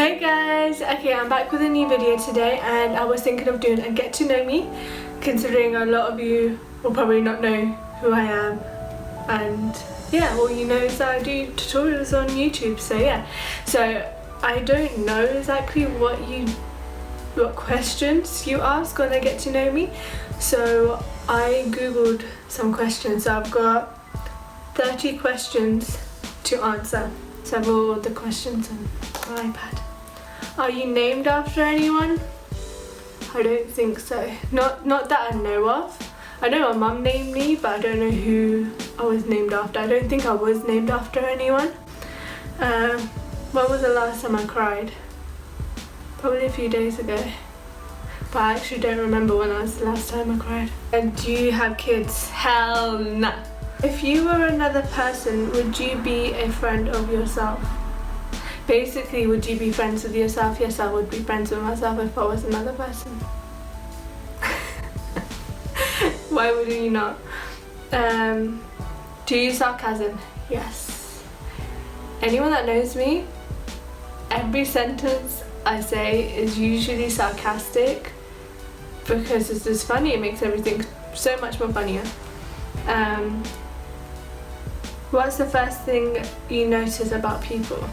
Hey guys, okay, I'm back with a new video today, and I was thinking of doing a get to know me, considering a lot of you will probably not know who I am, and yeah, all you know is that I do tutorials on YouTube. So yeah, so I don't know exactly what questions you ask when I get to know me, so I googled some questions. So I've got 30 questions to answer. So I've got all the questions on my iPad. Are you named after anyone? I don't think so. Not that I know of. I know my mum named me, but I don't know who I was named after. I don't think I was named after anyone. When was the last time I cried? Probably a few days ago. But I actually don't remember when was the last time I cried. And do you have kids? Hell nah. If you were another person, would you be a friend of yourself? Basically, would you be friends with yourself? Yes, I would be friends with myself if I was another person. Why would you not? Do you use sarcasm? Yes. Anyone that knows me, every sentence I say is usually sarcastic because it's just funny. It makes everything so much more funnier. What's the first thing you notice about people?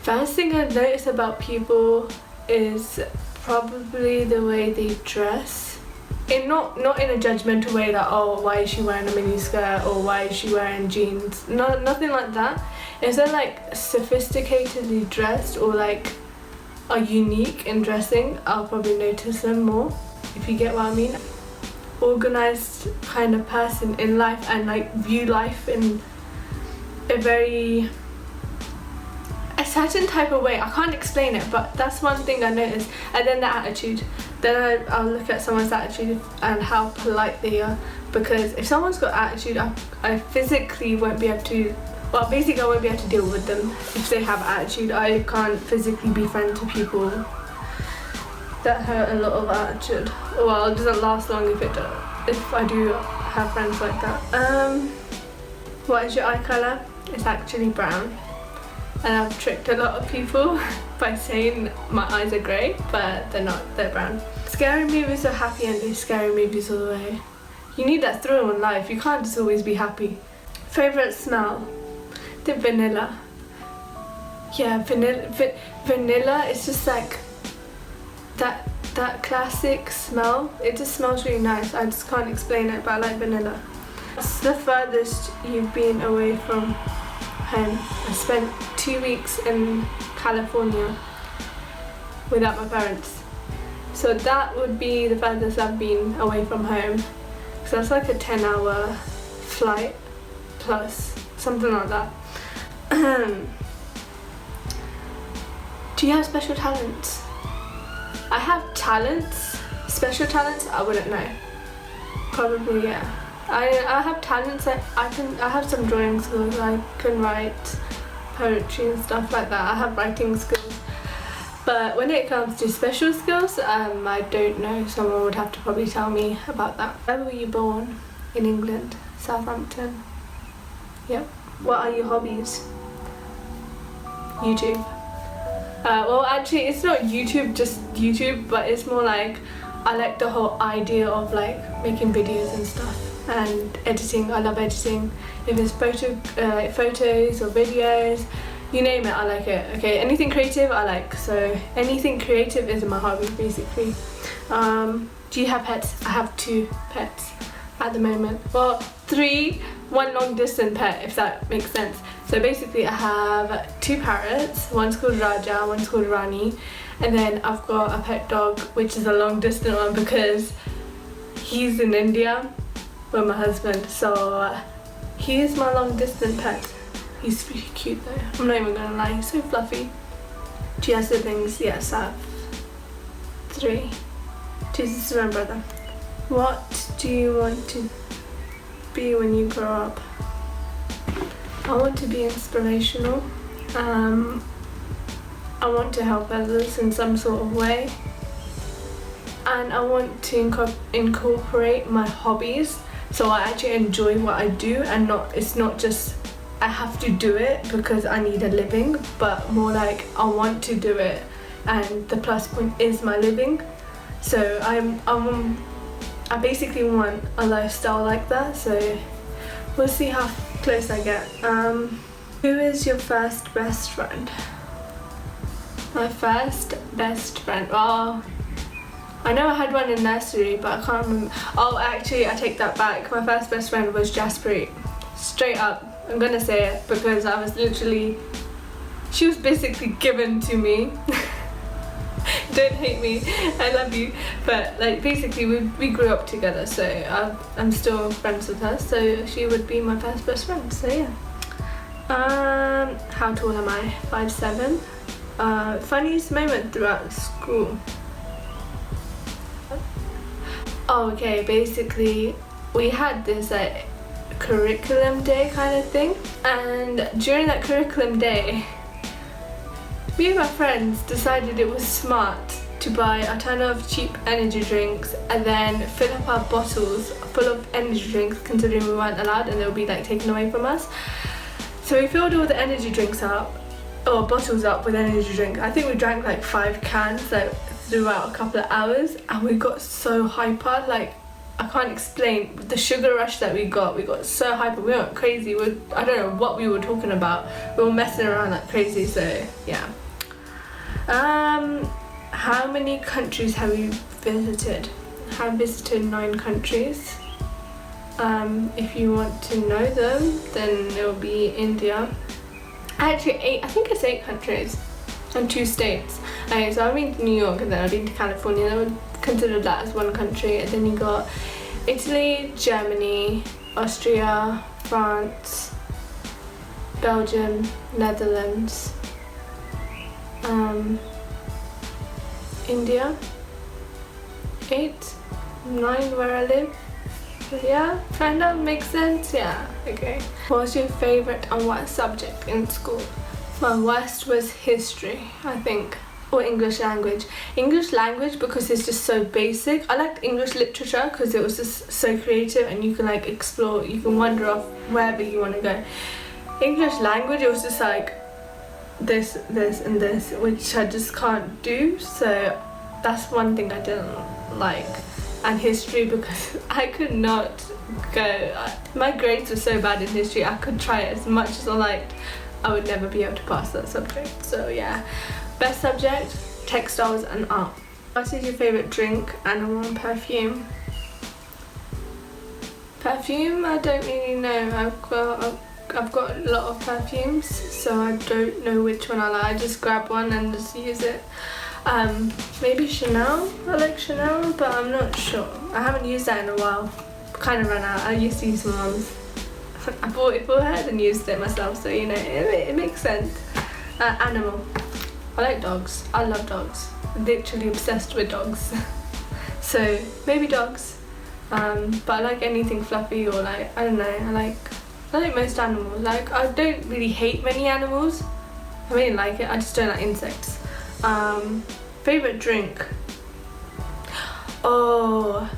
First thing I notice about people is probably the way they dress. Not in a judgmental way that, oh, why is she wearing a mini skirt or why is she wearing jeans? No, nothing like that. If they're like sophisticatedly dressed or like are unique in dressing, I'll probably notice them more, if you get what I mean. Organised kind of person in life and like view life in a certain type of way. I can't explain it, but that's one thing I noticed. And then the attitude. Then I'll look at someone's attitude and how polite they are, because if someone's got attitude, I physically won't be able to, well, basically I won't be able to deal with them if they have attitude. I can't physically be friends with people that have a lot of attitude. Well, it doesn't last long if I do have friends like that. What is your eye colour? It's actually brown. And I've tricked a lot of people by saying my eyes are grey, but they're not, they're brown. Scary movies are happy endings, scary movies all the way. You need that thrill in life, you can't just always be happy. Favourite smell? The vanilla. Yeah, vanilla is just like that classic smell. It just smells really nice. I just can't explain it, but I like vanilla. What's the furthest you've been away from home? I spent 2 weeks in California without my parents. So that would be the furthest I've been away from home. So that's like a 10-hour flight plus, something like that. Do you have special talents? I have talents. Special talents, I wouldn't know. Probably, yeah. I have talents. I have some drawing skills. I can write poetry and stuff like that. I have writing skills. But when it comes to special skills, I don't know. Someone would have to probably tell me about that. Where were you born? In England, Southampton. Yep. What are your hobbies? YouTube. Well, actually, it's not YouTube, just YouTube, but it's more like I like the whole idea of like making videos and stuff. And editing, I love editing. If it's photos or videos, you name it, I like it. Okay, anything creative I like, so anything creative is my hobby basically. Do you have pets? I have 2 pets at the moment. Well, 3, 1 long distance pet, if that makes sense. So basically I have 2 parrots, one's called Raja, one's called Rani, and then I've got a pet dog which is a long distance one because he's in India with my husband, so he is my long distance pet. He's really cute though, I'm not even gonna lie, he's so fluffy. Do you have siblings? Yes, I have 3. 2 sisters and brother. What do you want to be when you grow up? I want to be inspirational. I want to help others in some sort of way. And I want to incorporate my hobbies so I actually enjoy what I do and it's not just I have to do it because I need a living, but more like I want to do it, and the plus point is my living. So I basically want a lifestyle like that, so we'll see how close I get. Who is your first best friend? My first best friend, well, I know I had one in nursery, but I can't remember. Oh, actually, I take that back. My first best friend was Jaspreet. Straight up, I'm gonna say it, because I was literally, she was basically given to me. Don't hate me, I love you. But like basically we grew up together, so I'm still friends with her, so she would be my first best friend, so yeah. How tall am I? 5'7". Funniest moment throughout school. Oh, okay, basically we had this like curriculum day kind of thing, and during that curriculum day me and my friends decided it was smart to buy a ton of cheap energy drinks and then fill up our bottles full of energy drinks, considering we weren't allowed and they would be like taken away from us. So we filled all the energy drinks up, or bottles up with energy drink. I think we drank like 5 cans like throughout a couple of hours, and we got so hyper, like I can't explain the sugar rush that we got so hyper, we went crazy. I don't know what we were talking about, we were messing around like crazy, so yeah. How many countries have you visited? I have visited 9 countries. If you want to know them, then it will be India. Actually 8, I think it's 8 countries and 2 states. Okay, so I've been to New York and then I've been to California, and I would consider that as one country. And then you got Italy, Germany, Austria, France, Belgium, Netherlands, India. 8, 9 where I live. Yeah, kind of makes sense. Yeah, okay. What was your favourite and what subject in school? My worst was history, I think, or English language. English language because it's just so basic. I liked English literature because it was just so creative and you can like explore, you can wander off wherever you want to go. English language, it was just like this, this and this, which I just can't do, so that's one thing I didn't like. And history because I could not go, my grades were so bad in history, I could try it as much as I liked, I would never be able to pass that subject. So yeah, best subject, textiles and art. What is your favourite drink, animal and perfume? Perfume, I don't really know. I've got a lot of perfumes, so I don't know which one I like. I just grab one and just use it. Maybe Chanel. I like Chanel, but I'm not sure. I haven't used that in a while. Kind of run out. I used to use some ones. I bought it for her and used it myself, so you know, it makes sense. Animal. I like dogs. I love dogs. I'm literally obsessed with dogs. So maybe dogs. But I like anything fluffy, or like, I don't know, I like most animals. Like, I don't really hate many animals. I really like it, I just don't like insects. Favourite drink? Oh,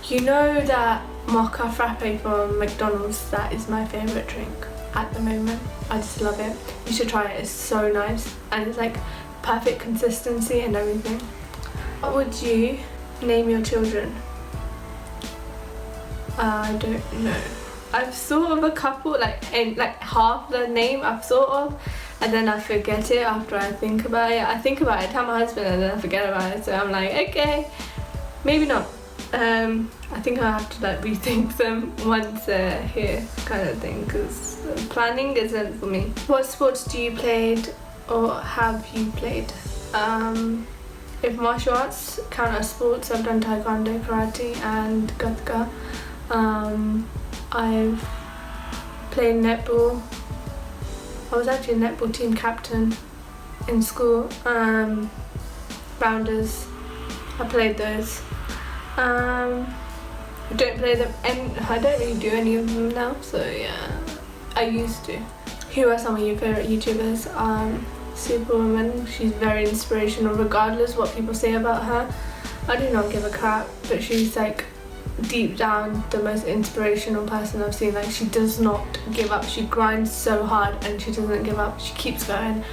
you know that mocha frappe from McDonald's? That is my favourite drink at the moment. I just love it. You should try it, it's so nice. And it's like perfect consistency and everything. What would you name your children? I don't know. I've thought of a couple, like half the name I've thought of, and then I forget it after I think about it. I think about it, tell my husband, and then I forget about it. So I'm like, okay, maybe not. I think I have to like rethink them once they're here, kind of thing, because planning isn't for me. What sports do you played or have you played? If martial arts count as sports, I've done taekwondo, karate and gatka. I've played netball. I was actually a netball team captain in school. Rounders, I played those. I don't play them, and I don't really do any of them now, so yeah, I used to. Who are some of your favourite YouTubers? Superwoman, she's very inspirational regardless what people say about her. I do not give a crap, but she's like deep down the most inspirational person I've seen. Like, she does not give up. She grinds so hard and she doesn't give up. She keeps going.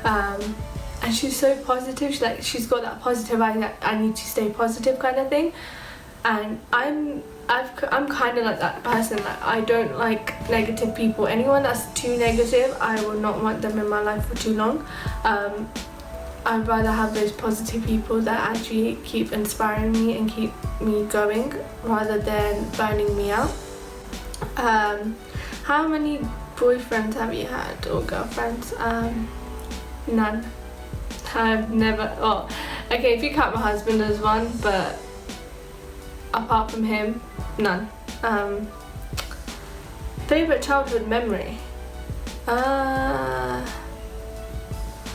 And she's so positive. She's got that positive I need to stay positive kind of thing. And I'm kind of like that person. Like, I don't like negative people. Anyone that's too negative, I will not want them in my life for too long. I'd rather have those positive people that actually keep inspiring me and keep me going rather than burning me out. How many boyfriends have you had or girlfriends? None. I've never, oh, okay, if you count my husband as one, but apart from him, none. Favourite childhood memory?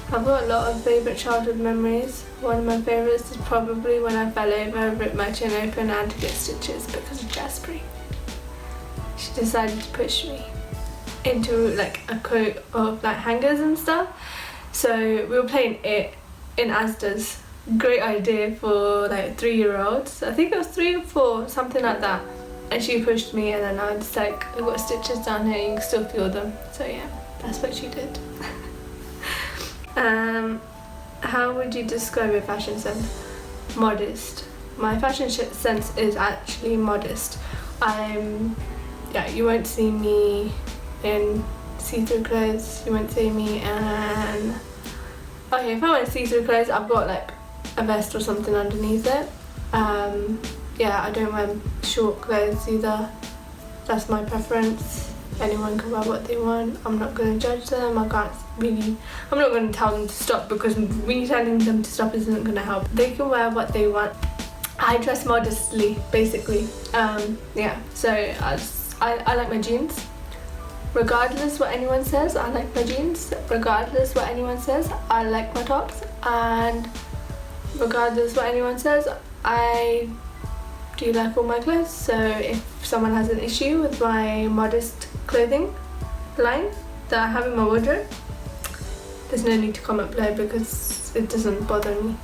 I've got a lot of favourite childhood memories. One of my favourites is probably when I fell over, ripped my chin open and had to get stitches because of Jasper. She decided to push me into like a coat of like hangers and stuff. So we were playing it in Asda's. Great idea for like 3-year-olds. I think it was 3 or 4, something like that. And she pushed me and then I was like, I've got stitches down here, you can still feel them. So yeah, that's what she did. How would you describe your fashion sense? Modest. My fashion sense is actually modest. Yeah, you won't see me in see-through clothes. You won't see me in... Okay, if I wear see-through clothes, I've got like a vest or something underneath it. Yeah, I don't wear short clothes either. That's my preference. Anyone can wear what they want. I'm not going to judge them. I'm not going to tell them to stop, because me telling them to stop isn't going to help. They can wear what they want. I dress modestly, basically. Yeah, so I like my jeans. Regardless what anyone says, I like my jeans. Regardless what anyone says, I like my tops. And regardless what anyone says, I do like all my clothes. So if someone has an issue with my modest clothing line that I have in my wardrobe, there's no need to comment below because it doesn't bother me.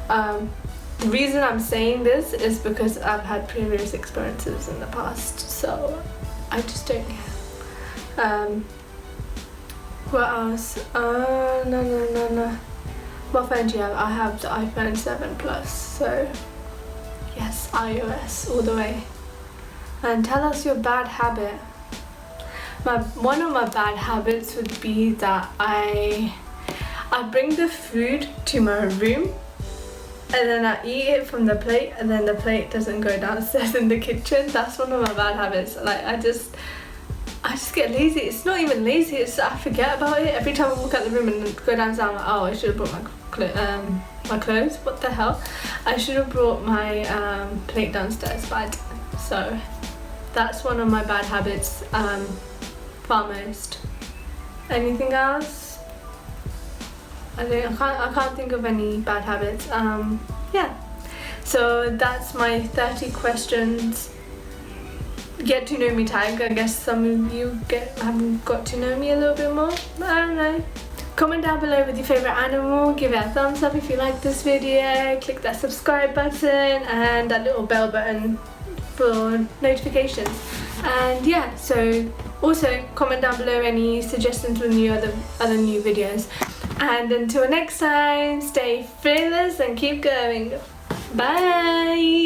The reason I'm saying this is because I've had previous experiences in the past, so I just don't care. What else? No. What phone do you have? I have the iPhone 7 Plus, so yes, iOS all the way. And tell us your bad habit. One of my bad habits would be that I bring the food to my room and then I eat it from the plate and then the plate doesn't go downstairs in the kitchen. That's one of my bad habits. Like, I just get lazy. It's not even lazy, it's I forget about it. Every time I walk out the room and go downstairs, I'm like, oh, I should have brought my clothes. What the hell? I should have brought my plate downstairs, but I didn't. So that's one of my bad habits, far most. Anything else? I can't think of any bad habits. Yeah, so that's my 30 questions get to know me tag. I guess some of you haven't got to know me a little bit more. I don't know. Comment down below with your favourite animal, give it a thumbs up if you like this video, click that subscribe button and that little bell button for notifications. And yeah, so also comment down below any suggestions for other new videos. And until next time, stay fearless and keep going. Bye!